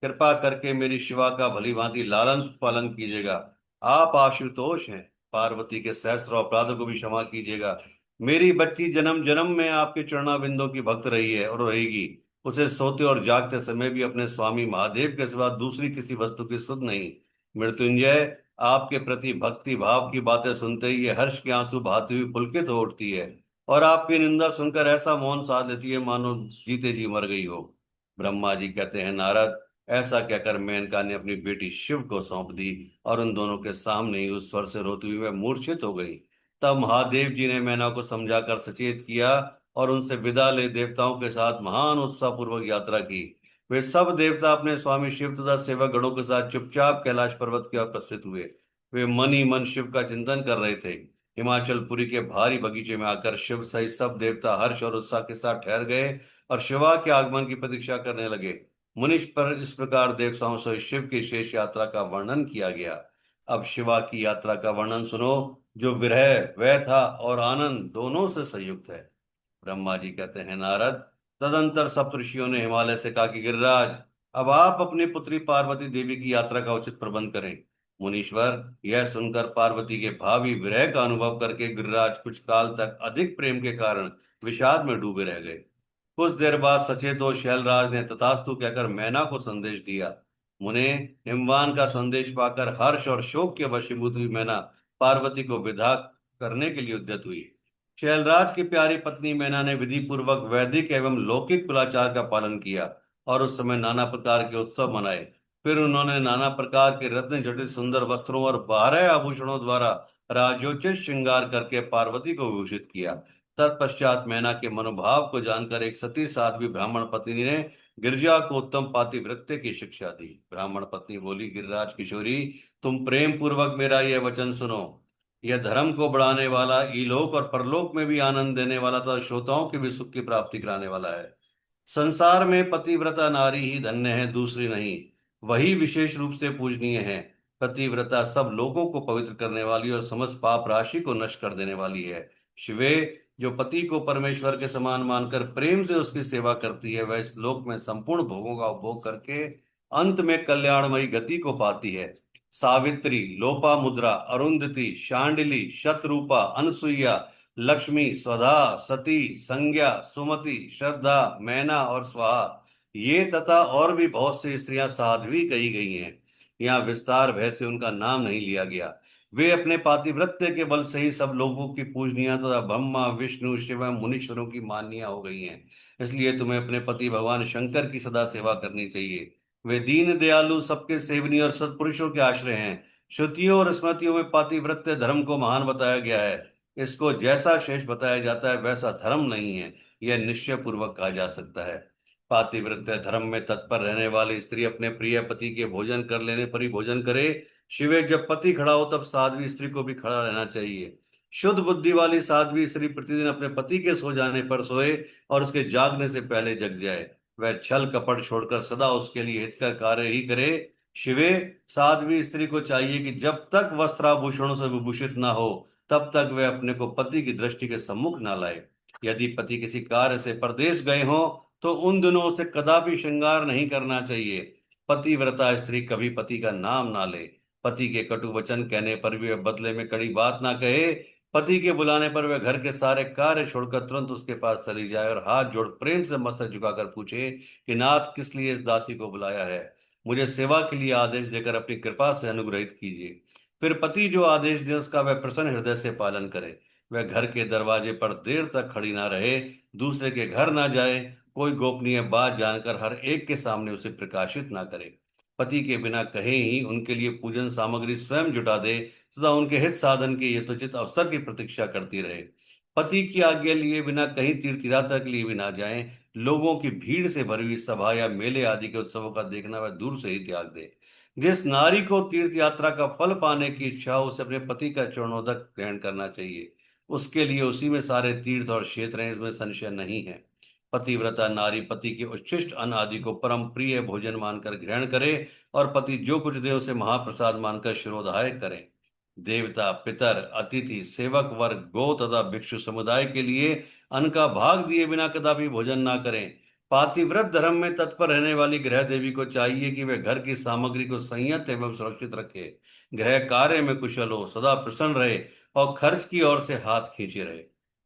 कृपा करके मेरी शिवा का भली भांति लालन पालन कीजिएगा। आप आशुतोष हैं, पार्वती के सहस्त्र अपराधों को भी क्षमा कीजिएगा। मेरी बच्ची जन्म जन्म में आपके चरणाबिंदों की भक्त रही है और रहेगी। उसे सोते और जागते समय भी अपने स्वामी महादेव के सिवा दूसरी किसी वस्तु की सुध नहीं। मृत्युंजय, आपके प्रति भक्ति भाव की बातें सुनते ही ये हर्ष के आंसू बहाती हुई पुलकित हो उठती है और आपकी निंदा सुनकर ऐसा मौन साध लेती है मानो जीते जी मर गई हो। ब्रह्मा जी कहते हैं, नारद, ऐसा कहकर मेनका ने अपनी बेटी शिव को सौंप दी और उन दोनों के सामने ही उस स्वर से रोती हुई वह मूर्छित हो गई। तब महादेव जी ने मैना को समझाकर सचेत किया और उनसे विदा ले देवताओं के साथ महान उत्साह पूर्वक यात्रा की। वे सब देवता अपने स्वामी शिव तथा सेवक गणों के साथ चुपचाप कैलाश पर्वत की ओर प्रस्थित हुए। वे मन ही मन शिव का चिंतन कर रहे थे। हिमाचलपुरी के भारी बगीचे में आकर शिव सहित सब देवता हर्ष और उत्साह के साथ ठहर गए और शिवा के आगमन की प्रतीक्षा करने लगे। मुनिष पर इस प्रकार देवताओं सहित शिव की शेष यात्रा का वर्णन किया गया। अब शिवा की यात्रा का वर्णन सुनो, जो विरह, व्यथा और आनंद दोनों से संयुक्त है। ब्रह्मा जी कहते हैं, नारद, तदंतर सप्तऋषियों ने हिमालय से कहा कि गिरिराज, अब आप अपनी पुत्री पार्वती देवी की यात्रा का उचित प्रबंध करें। मुनीश्वर, यह सुनकर पार्वती के भावी विरह का अनुभव करके गिरिराज कुछ काल तक अधिक प्रेम के कारण विषाद में डूबे रह गए। कुछ देर बाद सचेत हो शैलराज ने तथास्तु कहकर मैना को संदेश दिया। मुने, हिमवान का संदेश पाकर हर्ष और शोक के वशीभूत हुई मैना पार्वती को विदा करने के लिए उद्यत हुई। शैलराज की प्यारी पत्नी मैना ने विधि पूर्वक वैदिक एवं लौकिक कुलाचार का पालन किया और उस समय नाना प्रकार के उत्सव मनाए। फिर उन्होंने नाना प्रकार के रत्न जटित सुंदर वस्त्रों और 12 आभूषणों द्वारा राजोचित श्रृंगार करके पार्वती को विभूषित किया। तत्पश्चात मैना के मनोभाव को जानकर एक सती साध्वी ब्राह्मण पत्नी ने गिरिजा को उत्तम पातिव्रत्य की शिक्षा दी। ब्राह्मण पत्नी बोली, गिरिराज किशोरी, तुम प्रेम पूर्वक मेरा यह वचन सुनो। यह धर्म को बढ़ाने वाला, इलोक और परलोक में भी आनंद देने वाला तथा श्रोताओं की भी सुख की प्राप्ति कराने वाला है। संसार में पतिव्रता नारी ही धन्य है, दूसरी नहीं। वही विशेष रूप से पूजनीय है। पतिव्रता सब लोगों को पवित्र करने वाली और समस्त पाप राशि को नष्ट कर देने वाली है। शिवे, जो पति को परमेश्वर के समान मानकर प्रेम से उसकी सेवा करती है, वह इस लोक में संपूर्ण भोगों का उपभोग करके अंत में कल्याणमयी गति को पाती है। सावित्री, लोपामुद्रा, अरुंधति, शांडिली, शतरूपा, अनसुईया, लक्ष्मी, स्वधा, सती, संज्ञा, सुमति, श्रद्धा, मैना और स्वाहा, ये तथा और भी बहुत सी स्त्रियां साध्वी कही गई हैं। यहाँ विस्तार भय से उनका नाम नहीं लिया गया। वे अपने पातिव्रत्य के बल से ही सब लोगों की पूजनीय तथा ब्रह्मा, विष्णु, शिव एवं मुनीश्वरों की माननीय हो गई हैं। इसलिए तुम्हें अपने पति भगवान शंकर की सदा सेवा करनी चाहिए। वे दीन दयालु, सबके सेवनीय और सत्पुरुषों के आश्रय हैं। श्रुतियों और स्मृतियों में पातिव्रत्य धर्म को महान बताया गया है। इसको जैसा शेष बताया जाता है वैसा धर्म नहीं है, यह निश्चय पूर्वक कहा जा सकता है। पातिव्रत्य धर्म में तत्पर रहने वाली स्त्री अपने प्रिय पति के भोजन कर लेने पर ही भोजन करे। शिवे, जब पति खड़ा हो तब साध्वी स्त्री को भी खड़ा रहना चाहिए। शुद्ध बुद्धि वाली साध्वी स्त्री प्रतिदिन अपने पति के सो जाने पर सोए और उसके जागने से पहले जग जाए। वह छल कपट छोड़कर सदा उसके लिए हितकर कार्य ही करे। शिवे, साध्वी स्त्री को चाहिए कि जब तक वस्त्राभूषणों से विभूषित ना हो तब तक वह अपने को पति की दृष्टि के सम्मुख ना लाए। यदि पति किसी कार्य से परदेश गए हों तो उन दिनों उसे कदापि श्रृंगार नहीं करना चाहिए। पतिव्रता स्त्री कभी पति का नाम ना ले। पति के कटु वचन कहने पर भी वह बदले में कड़ी बात ना कहे। पति के बुलाने पर वह घर के सारे कार्य छोड़कर तुरंत उसके पास चली जाए और हाथ जोड़ प्रेम से मस्तक झुकाकर पूछे कि नाथ, किस लिए इस दासी को बुलाया है? मुझे सेवा के लिए आदेश देकर अपनी कृपा से अनुग्रहित कीजिए। फिर पति जो आदेश दे उसका वह प्रसन्न हृदय से पालन करे। वह घर के दरवाजे पर देर तक खड़ी ना रहे, दूसरे के घर ना जाए, कोई गोपनीय बात जानकर हर एक के सामने उसे प्रकाशित ना करे। पति के बिना कहे ही उनके लिए पूजन सामग्री स्वयं जुटा दे तथा उनके हित साधन के यथोचित अवसर की प्रतीक्षा करती रहे। पति की आज्ञा लिए बिना कहीं तीर्थ यात्रा के लिए भी ना जाए। लोगों की भीड़ से भरी हुई सभा या मेले आदि के उत्सवों का देखना वह दूर से ही त्याग दे। जिस नारी को तीर्थ यात्रा का फल पाने की इच्छा हो उसे अपने पति का चरणोदक ग्रहण करना चाहिए। उसके लिए उसी में सारे तीर्थ और क्षेत्र हैं, इसमें संशय नहीं है। पतिव्रता नारी पति के उच्छिष्ट अन्न आदि को परम प्रिय भोजन मानकर ग्रहण करे और पति जो कुछ दे उसे महाप्रसाद मानकर शिरोधार्य करें। देवता, पितर, अतिथि, सेवक वर्ग, गो तथा भिक्षु समुदाय के लिए अन्न का भाग दिए बिना कदापि भोजन ना करें। पातिव्रत धर्म में तत्पर रहने वाली गृह देवी को चाहिए कि वह घर की सामग्री को संयत एवं सुरक्षित रखे, गृह कार्य में कुशल हो, सदा प्रसन्न रहे और खर्च की ओर से हाथ खींचे रहे।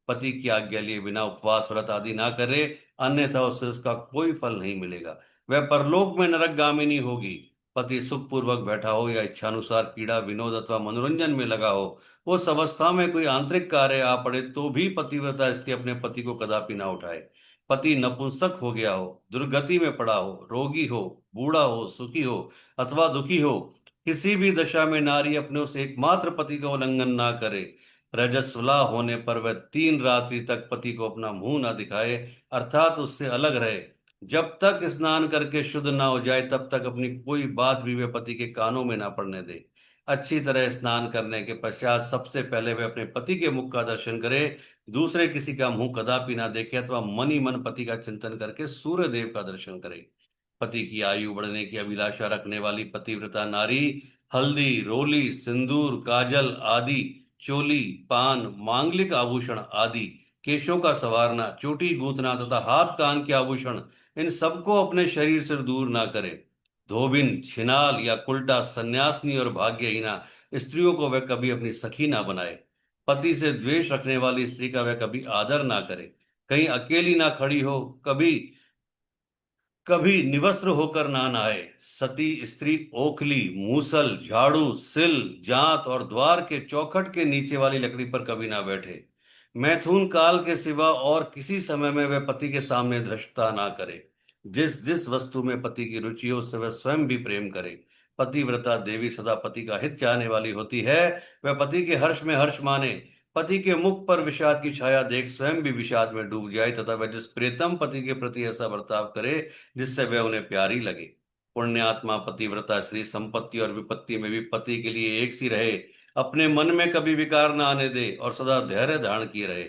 पति की आज्ञा लिए बिना उपवास व्रत आदि ना करे, अन्यथा उससे उसका कोई फल नहीं मिलेगा। वह परलोक में नरकगामिनी होगी। पति सुखपूर्वक बैठा हो या इच्छानुसार क्रीड़ा विनोद अथवा मनोरंजन में लगा हो, उस अवस्था में कोई आंतरिक कार्य आ पड़े तो भी पतिव्रता स्त्री अपने पति को कदापि ना उठाए। पति नपुंसक हो गया हो, दुर्गति में पड़ा हो, रोगी हो, बूढ़ा हो, सुखी हो अथवा दुखी हो, किसी भी दशा में नारी अपने उस एकमात्र पति का उल्लंघन ना करे। रजस्वला होने पर वह 3 रात्रि तक पति को अपना मुंह ना दिखाए, अर्थात उससे अलग रहे। जब तक स्नान करके शुद्ध ना हो जाए तब तक अपनी कोई बात भी वे पति के कानों में ना पड़ने दे। अच्छी तरह स्नान करने के पश्चात सबसे पहले वे अपने पति के मुख का दर्शन करे। दूसरे किसी का मुंह कदापि ना देखे अथवा मन ही मन पति का चिंतन करके सूर्य देव का दर्शन करे। पति की आयु बढ़ने की अभिलाषा रखने वाली पतिव्रता नारी हल्दी, रोली, सिंदूर, काजल आदि, चोली, पान, मांगलिक आभूषण आदि, केशों का संवारना, चोटी गूंथना तथा हाथ कान के आभूषण, इन सबको अपने शरीर से दूर ना करे। धोबिन, छिनाल या कुल्टा, सन्यासिनी और भाग्यहीना स्त्रियों को वह कभी अपनी सखी ना बनाए। पति से द्वेष रखने वाली स्त्री का वह कभी आदर ना करे। कहीं अकेली ना खड़ी हो, कभी कभी निवस्त्र होकर ना नहाए। सती स्त्री ओखली, मूसल, झाड़ू, सिल, जांत और द्वार के चौखट के नीचे वाली लकड़ी पर कभी ना बैठे। मैथुन काल के सिवा और किसी समय में वह पति के सामने धृष्टता ना करे। जिस जिस वस्तु में पति की रुचि हो उससे वह स्वयं भी प्रेम करे। पतिव्रता देवी सदा पति का हित चाहने वाली होती है। वह पति के हर्ष में हर्ष माने, पति के मुख पर विषाद की छाया देख स्वयं भी विषाद में डूब जाए, तथा वह जिस प्रियतम पति के प्रति ऐसा बर्ताव करे जिससे वह उन्हें प्यारी लगे। पुण्यात्मा पतिव्रता स्त्री संपत्ति और विपत्ति में भी पति के लिए एक सी रहे, अपने मन में कभी विकार न आने दे और सदा धैर्य धारण किए रहे।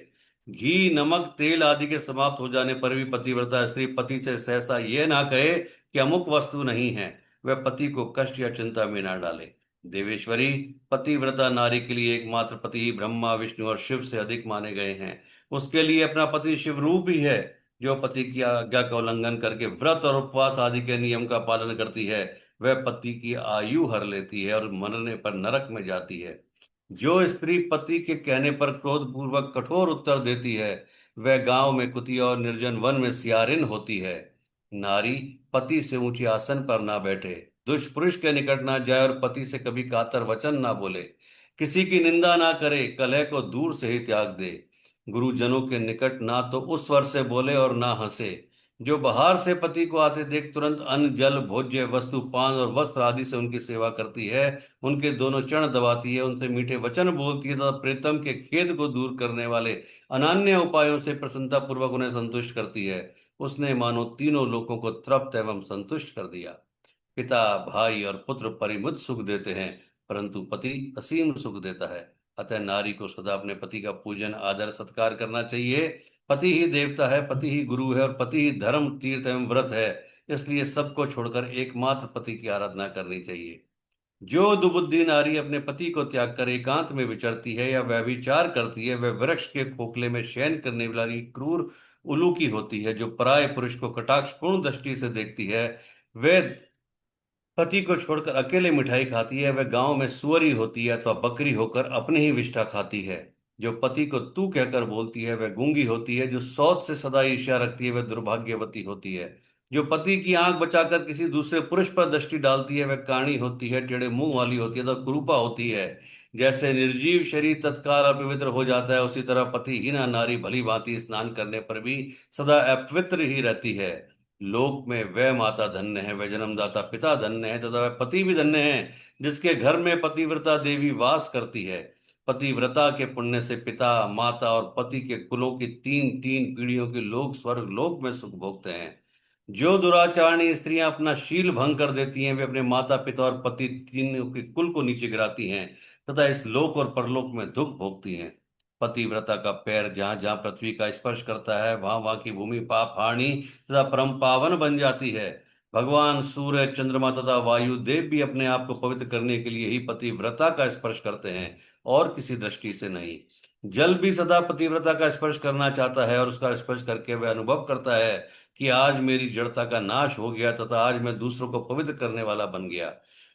घी नमक तेल आदि के समाप्त हो जाने पर भी पतिव्रता स्त्री पति से सहसा यह ना कहे कि अमुक वस्तु नहीं है, वह पति को कष्ट या चिंता में ना डाले। देवेश्वरी, पतिव्रता नारी के लिए एकमात्र पति ही ब्रह्मा विष्णु और शिव से अधिक माने गए हैं। उसके लिए अपना पति शिव रूप ही है। जो पति की आज्ञा का उल्लंघन करके व्रत और उपवास आदि के नियम का पालन करती है, वह पति की आयु हर लेती है और मरने पर नरक में जाती है। जो स्त्री पति के कहने पर क्रोध पूर्वक कठोर उत्तर देती है, वह गांव में कुतिया और निर्जन वन में सियारिन होती है। नारी पति से ऊंचे आसन पर ना बैठे, दुष्पुरुष के निकट ना जाए और पति से कभी कातर वचन ना बोले, किसी की निंदा ना करे, कलह को दूर से ही त्याग दे। गुरुजनों के निकट ना तो उस स्वर से बोले और ना हंसे। जो बाहर से पति को आते देख तुरंत अन्न जल भोज्य वस्तु पान और वस्त्र आदि से उनकी सेवा करती है, उनके दोनों चरण दबाती है, उनसे मीठे वचन बोलती है तथा प्रीतम के खेद को दूर करने वाले अनन्य उपायों से प्रसन्नता पूर्वक उन्हें संतुष्ट करती है, उसने मानो तीनों लोगों को तृप्त एवं संतुष्ट कर दिया। पिता भाई और पुत्र परिमित सुख देते हैं, परंतु पति असीम सुख देता है। अतः नारी को सदा अपने पति का पूजन आदर सत्कार करना चाहिए। पति ही देवता है, पति ही गुरु है और पति ही धर्म तीर्थ एवं व्रत है। इसलिए सबको छोड़कर एकमात्र पति की आराधना करनी चाहिए। जो दुबुद्धि नारी अपने पति को त्याग कर एकांत में विचरती है या व्यभिचार करती है, वह वृक्ष के खोखले में शयन करने वाली क्रूर उल्लू की होती है। जो पराये पुरुष को कटाक्षपूर्ण दृष्टि से देखती है, वह पति को छोड़कर अकेले मिठाई खाती है, वह गांव में सुअरी होती है अथवा बकरी होकर अपनी ही विष्ठा खाती है। जो पति को तू कहकर बोलती है, वह गूंगी होती है। जो सौत से सदा ईर्ष्या रखती है, वह दुर्भाग्यवती होती है। जो पति की आंख बचाकर किसी दूसरे पुरुष पर दृष्टि डालती है, वह काणी होती है, टेढ़े मुंह वाली होती है तथा कुरूपा होती है। जैसे निर्जीव शरीर तत्काल अपवित्र हो जाता है, उसी तरह पतिहीना नारी भली भांति स्नान करने पर भी सदा अपवित्र ही रहती है। लोक में वह माता धन्य है, वह जन्मदाता पिता धन्य है तथा वह पति भी धन्य है जिसके घर में पतिव्रता देवी वास करती है। पतिव्रता के पुण्य से पिता माता और पति के कुलों की तीन तीन पीढ़ियों के लोग स्वर्ग लोक में सुख भोगते हैं। जो दुराचारणी स्त्रियां अपना शील भंग कर देती हैं, वे अपने माता पिता और पति तीनों के कुल को नीचे गिराती हैं तथा इस लोक और परलोक में दुख भोगती हैं। पतिव्रता का पैर जहां जहां पृथ्वी का स्पर्श करता है, वहां वहां की भूमि पाप हानि तथा परम पावन बन जाती है। भगवान सूर्य चंद्रमा तथा वायु देव भी अपने आप को पवित्र करने के लिए ही पतिव्रता का स्पर्श करते हैं और किसी दृष्टि से नहीं। जल भी सदा पतिव्रता का स्पर्श करना चाहता है और उसका स्पर्श करके वह अनुभव करता है कि आज मेरी जड़ता का नाश हो गया तथा आज मैं दूसरों को पवित्र करने वाला बन गया।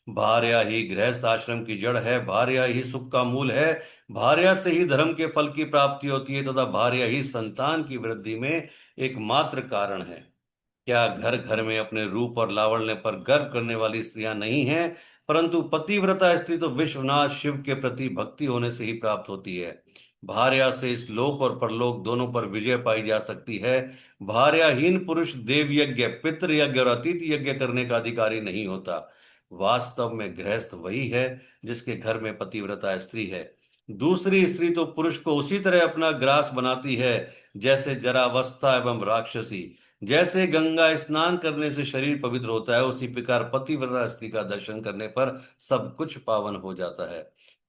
भार्या ही गृहस्थ आश्रम की जड़ है, भार्या ही सुख का मूल है, भार्या से ही धर्म के फल की प्राप्ति होती है तथा भार्या ही संतान की वृद्धि में एकमात्र कारण है। क्या घर घर में अपने रूप और लावण्य पर गर्व करने वाली स्त्रियां नहीं हैं? परंतु पतिव्रता स्त्री तो विश्वनाथ शिव के प्रति भक्ति होने से ही प्राप्त होती है। भार्या से इस लोक और परलोक दोनों पर विजय पाई जा सकती है। भार्याहीन पुरुष देव यज्ञ पितृ यज्ञ और अतिथि यज्ञ करने का अधिकारी नहीं होता। वास्तव में गृहस्थ वही है जिसके घर में पतिव्रता स्त्री है। दूसरी स्त्री तो पुरुष को उसी तरह अपना ग्रास बनाती है जैसे जरावस्था एवं राक्षसी। जैसे गंगा स्नान करने से शरीर पवित्र होता है, उसी प्रकार पतिव्रता स्त्री का दर्शन करने पर सब कुछ पावन हो जाता है।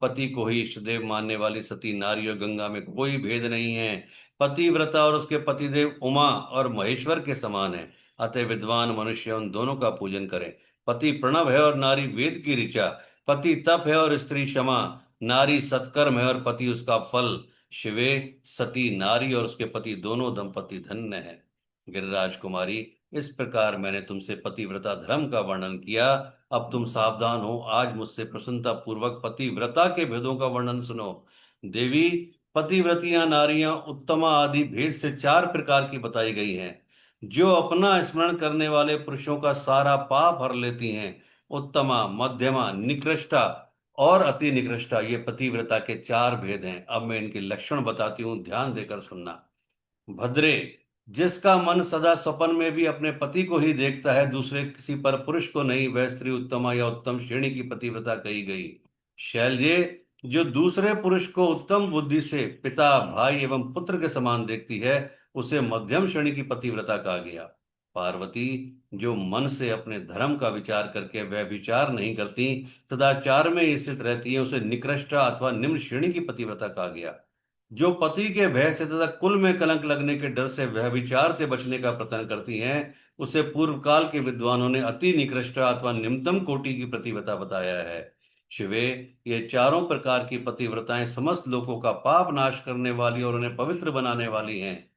पति को ही इष्टदेव मानने वाली सती नारी और गंगा में कोई भेद नहीं है। पतिव्रता और उसके पतिदेव उमा और महेश्वर के समान है। अतः विद्वान मनुष्य उन दोनों का पूजन करें। पति प्रणव है और नारी वेद की ऋचा। पति तप है और स्त्री क्षमा। नारी सत्कर्म है और पति उसका फल। शिवे, सती नारी और उसके पति दोनों दंपति धन्य है। गिरिराज कुमारी, इस प्रकार मैंने तुमसे पतिव्रता धर्म का वर्णन किया। अब तुम सावधान हो, आज मुझसे प्रसन्नता पूर्वक पतिव्रता के भेदों का वर्णन सुनो। देवी, पतिव्रतियां नारियां उत्तमा आदि भेद से चार प्रकार की बताई गई हैं। जो अपना स्मरण करने वाले पुरुषों का सारा पाप हर लेती हैं। उत्तमा, मध्यमा, निकृष्टा और अति निकृष्टा, ये पतिव्रता के चार भेद हैं। अब मैं इनके लक्षण बताती हूँ, ध्यान देकर सुनना। भद्रे, जिसका मन सदा स्वप्न में भी अपने पति को ही देखता है, दूसरे किसी पर पुरुष को नहीं, वह स्त्री उत्तमा या उत्तम श्रेणी की पतिव्रता कही गई। शैलजे, जो दूसरे पुरुष को उत्तम बुद्धि से पिता, भाई एवं पुत्र के समान देखती है, उसे मध्यम श्रेणी की पतिव्रता कहा गया। पार्वती, जो मन से अपने धर्म का विचार करके वह विचार नहीं करती, सदाचार में स्थित रहती है, उसे निकृष्टा अथवा निम्न श्रेणी की पतिव्रता कहा गया। जो पति के भय से तथा कुल में कलंक लगने के डर से वह विचार से बचने का प्रयत्न करती हैं, उसे पूर्व काल के विद्वानों ने अति निकृष्ट अथवा निम्नतम कोटि की पतिव्रता बताया है। शिवे, ये चारों प्रकार की पतिव्रताएं समस्त लोगों का पाप नाश करने वाली और उन्हें पवित्र बनाने वाली हैं।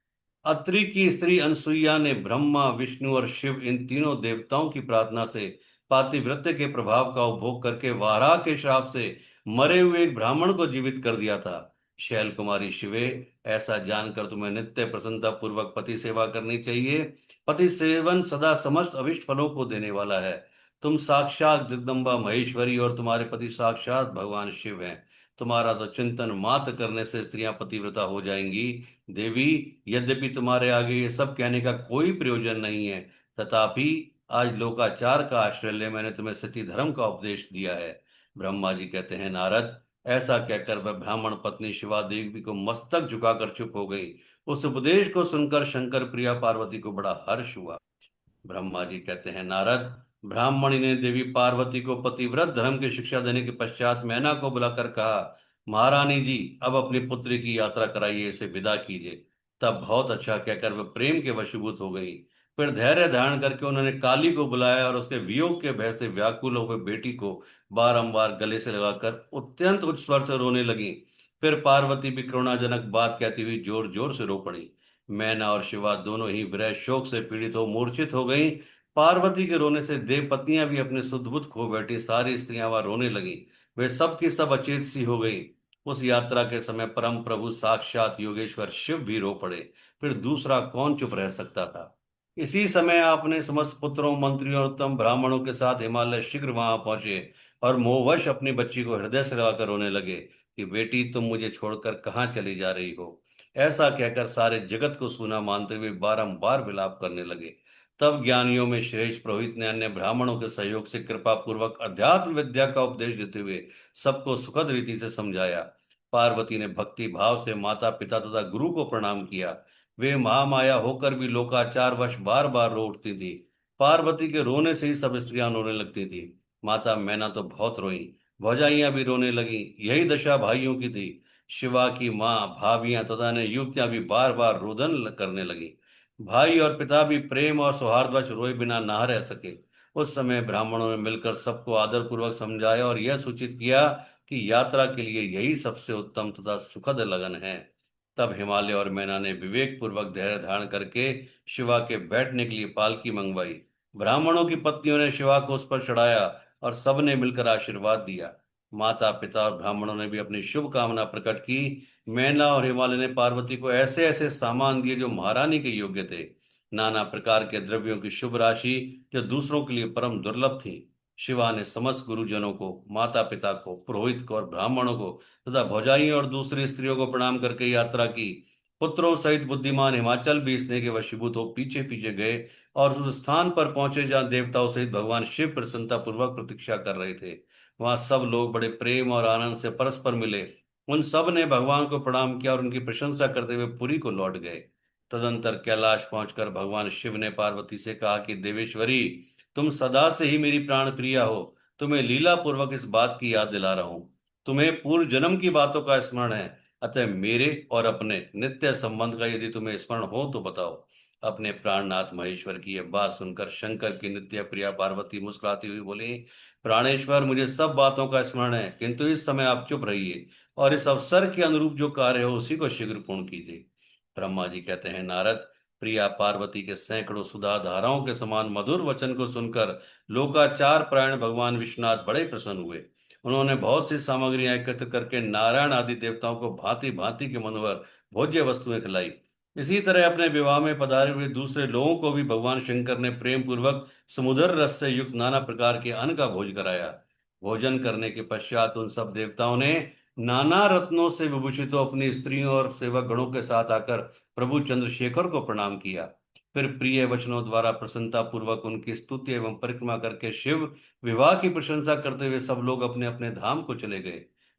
अत्रि की स्त्री अनसुईया ने ब्रह्मा, विष्णु और शिव इन तीनों देवताओं की प्रार्थना से पातिव्रत्य के प्रभाव का उपभोग करके वाराह के श्राप से मरे हुए एक ब्राह्मण को जीवित कर दिया था। शैल कुमारी शिवे, ऐसा जानकर तुम्हें नित्य प्रसन्नता पूर्वक पति सेवा करनी चाहिए। पति सेवन सदा समस्त अभिष्ट फलों को देने वाला है। तुम साक्षात जगदम्बा महेश्वरी और तुम्हारे पति साक्षात भगवान शिव हैं। तुम्हारा तो चिंतन मात्र करने से स्त्रियां पतिव्रता हो जाएंगी। देवी, यद्यपि तुम्हारे आगे ये सब कहने का कोई प्रयोजन नहीं है, तथापि आज लोकाचार का आश्रय ले मैंने तुम्हें सती धर्म का उपदेश दिया है। ब्रह्मा जी कहते हैं, नारद, ऐसा कहकर वह ब्राह्मण पत्नी शिवा देवी को मस्तक झुकाकर चुप हो गई। उस उपदेश को सुनकर शंकर प्रिया पार्वती को बड़ा हर्ष हुआ। ब्रह्मा जी कहते हैं, नारद, ब्राह्मणी ने देवी पार्वती को पतिव्रत धर्म की शिक्षा देने के पश्चात मैना को बुलाकर कहा, महारानी जी, अब अपनी पुत्री की यात्रा कराइए, इसे विदा कीजिए। तब बहुत अच्छा कहकर वह प्रेम के वशीभूत हो गई। फिर धैर्य धारण करके उन्होंने काली को बुलाया और उसके वियोग के भय से व्याकुल हुए बेटी को बारंबार गले से लगाकर अत्यंत उच्च स्वर से रोने लगी। फिर पार्वती भी करुणाजनक बात कहती हुई जोर जोर से रो पड़ी। मैना और शिवा दोनों ही विरह शोक से पीड़ित हो मूर्छित हो गईं। पार्वती के रोने से देव पत्नियां भी अपने सुध बुध खो बैठी। सारी स्त्रियां वहां रोने लगीं। वे सब की सब अचेत सी हो गई। उस यात्रा के समय परम प्रभु साक्षात योगेश्वर शिव भी रो पड़े। फिर दूसरा कौन चुप रह सकता था। इसी समय आपने समस्त पुत्रों, मंत्रियों और उत्तम ब्राह्मणों के साथ हिमालय शीघ्र वहां पहुंचे और मोहवश अपनी बच्ची को हृदय से लगाकर रोने लगे कि बेटी, तुम मुझे छोड़कर कहाँ चली जा रही हो। ऐसा कहकर सारे जगत को सूना मानते हुए बारंबार विलाप करने लगे। तब ज्ञानियों में श्रेष्ठ पुरोहित ने अन्य ब्राह्मणों के सहयोग से कृपा पूर्वक अध्यात्म विद्या का उपदेश देते हुए सबको सुखद रीति से समझाया। पार्वती ने भक्ति भाव से माता पिता तथा गुरु को प्रणाम किया। वे महामाया होकर भी लोकाचार वश बार बार रो उठती थी। पार्वती के रोने से ही सब स्त्रियां रोने लगती थी। माता मैना तो बहुत रोई। भौजाइयां भी रोने लगी। यही दशा भाइयों की थी। शिवा की माँ, भाभियां तथा अन्य युवतियां भी बार बार रोदन करने लगी। भाई और पिता भी प्रेम और सौहार्दवश रोए बिना ना रह सके। उस समय ब्राह्मणों ने मिलकर सबको आदर पूर्वक समझाया और यह सूचित किया कि यात्रा के लिए यही सबसे उत्तम तथा सुखद लगन है। तब हिमालय और मैना ने विवेक पूर्वक धैर्य धारण करके शिवा के बैठने के लिए पालकी मंगवाई। ब्राह्मणों की पत्नियों ने शिवा को उस पर चढ़ाया और सबने मिलकर आशीर्वाद दिया। माता पिता और ब्राह्मणों ने भी अपनी शुभ कामना प्रकट की। मैना और हिमालय ने पार्वती को ऐसे ऐसे सामान दिए जो महारानी के योग्य थे। नाना प्रकार के द्रव्यों की शुभ राशि जो दूसरों के लिए परम दुर्लभ थी। शिवा ने समस्त गुरुजनों को, माता पिता को, पुरोहित को और ब्राह्मणों को तथा भौजाइयों और दूसरी स्त्रियों को प्रणाम करके यात्रा की। पुत्रों सहित बुद्धिमान हिमाचल भी स्नेह के वशीभूत हो पीछे पीछे गए और उस स्थान पर पहुंचे जहां देवताओं सहित भगवान शिव प्रसन्नता पूर्वक प्रतीक्षा कर रहे थे। वहां सब लोग बड़े प्रेम और आनंद से परस्पर मिले। उन सब ने भगवान को प्रणाम किया और उनकी प्रशंसा करते हुए पुरी को लौट गए। तदंतर कैलाश पहुंचकर भगवान शिव ने पार्वती से कहा कि देवेश्वरी, तुम सदा से ही मेरी प्राण प्रिया हो। तुम्हें लीला पूर्वक इस बात की याद दिला रहा हूं। तुम्हें पूर्व जन्म की बातों का स्मरण है, अतः मेरे और अपने नित्य संबंध का यदि तुम्हें स्मरण हो तो बताओ। अपने प्राणनाथ महेश्वर की यह बात सुनकर शंकर की नित्य प्रिया पार्वती मुस्कुराती हुई बोली, प्राणेश्वर, मुझे सब बातों का स्मरण है, किंतु इस समय आप चुप रहिए और इस अवसर के अनुरूप जो कार्य हो उसी को शीघ्र पूर्ण कीजिए। ब्रह्मा जी कहते हैं, नारद, प्रिया पार्वती के सैकड़ों सुधा धाराओं के समान मधुर वचन को सुनकर लोकाचार परायण भगवान विश्वनाथ बड़े प्रसन्न हुए। उन्होंने बहुत सी सामग्रियां एकत्र करके नारायण आदि देवताओं को भांति भांति के मनोहर भोज्य वस्तुएं खिलाई। इसी तरह अपने विवाह में पधारे हुए दूसरे लोगों को भी भगवान शंकर ने प्रेम पूर्वक समुद्र रस से युक्त नाना प्रकार के अन्न का भोज कराया। भोजन करने के पश्चात उन सब देवताओं ने नाना रत्नों से विभूषित हो अपनी स्त्रियों और सेवक गणों के साथ आकर प्रभु चंद्रशेखर को प्रणाम किया। फिर प्रिय वचनों द्वारा प्रसन्नता पूर्वक उनकी स्तुति एवं परिक्रमा करके शिव विवाह की प्रशंसा करते हुए सब लोग अपने अपने धाम को चले गए।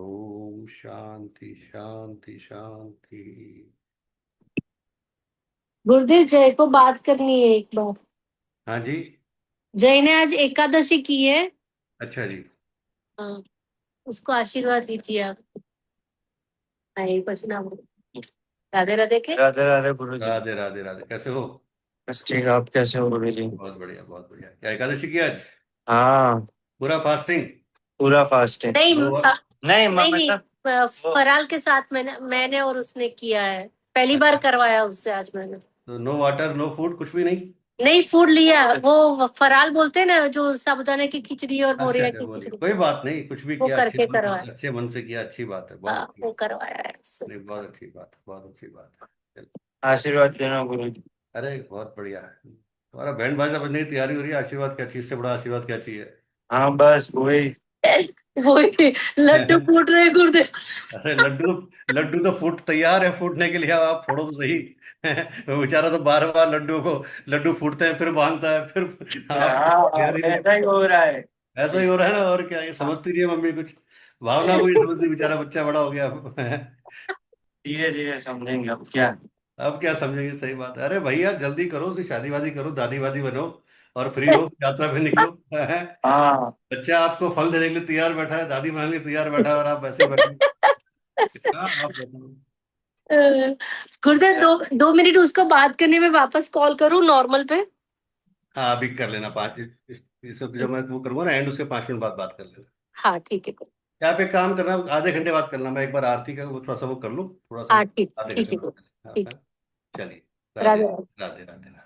ओम शांति शांति शांति। गुरुदेव, जय को बात करनी है एक बार। हाँ जी। जय ने आज एकादशी की है। अच्छा जी। हाँ, उसको आशीर्वाद दीजिए आप। नहीं, कुछ ना बोलो। राधे राधे के। राधे राधे गुरु जी। राधे राधे राधे, कैसे हो? बस ठीक, आप कैसे हो गुरु जी? बहुत बढ़िया बहुत बढ़िया। क्या एकादशी की आज? हाँ, पूरा फास्टिंग? पूरा फास्ट है। नहीं, नो। नहीं नहीं, मतलब वो फराल के साथ मैंने और उसने किया है। पहली बार करवाया उससे आज मैंने। तो नो वाटर नो फूड, कुछ भी नहीं? नहीं, फूड लिया। वो फराल बोलते हैं ना, जो साबूदाने की खिचड़ी और अच्छा मोरिया अच्छा, की बोलिए, खिचड़ी। कोई बात नहीं, कुछ भी वो किया, अच्छे करके मन करवाया। अच्छे मन से किया, अच्छी बात है, बहुत हाँ, अच्छी वो बात। करवाया है उससे। नहीं, बहुत अच्छी बात है, बहुत अच्छी बात है। चलो। आशीर्वाद देना गुरु जी। अरे बहुत बढ़िया है, तुम्हारा बैंड बाजा बजने की तैयारी हो रही है, आशीर्वाद क्या चीज से बड़ा आशीर्वाद क्या चाहिए? हाँ बस वही। वही लड्डू फूट रहे गुरुदेव। अरे लड्डू, लड्डू तो फूट तैयार है फूटने के लिए, अब आप फोड़ो तो सही। वो बेचारा तो बार बार लड्डू को, लड्डू फूटते हैं फिर बांधता है फिर। आप हाँ तैयारी नहीं। ऐसा ही हो रहा है। ऐसा ही हो रहा है ना, और क्या, ये हाँ, समझती नहीं है मम्मी कुछ, भावना को ही समझती, बेचारा बच्चा बड़ा हो गया अब। धीरे धीरे समझेंगे अब क्या। अब क्या समझेंगे, सही बात है। अरे भैया जल्दी करो, उसे शादी वादी करो, दादी वादी बनो और फ्री हो, यात्रा पे निकलो। हाँ बच्चा आपको फल देने के लिए तैयार बैठा है, दादी बनाने के लिए तैयार बैठा है, और आप वैसे ही बैठे हो। क्या आप बताओ। गुरुदेव, 2 मिनट उसको बात करने में वापस कॉल करूँ नॉर्मल पे। हाँ अभी कर लेना, पाँच इस वक्त जब मैं वो करूंगा ना एंड, उसके 5 मिनट बाद बात कर लेना। हाँ, ठीक है। या आप एक काम करना, आधे घंटे बात करना, मैं एक बार आरती का वो थोड़ा सा वो कर लूँ, थोड़ा सा हाँ, ठीक आधे ठीक घंटे है बाद गुरु। कर लेना। हाँ, ठीक हाँ। चलिए। है। राधे राधे। राधे राधे राधे।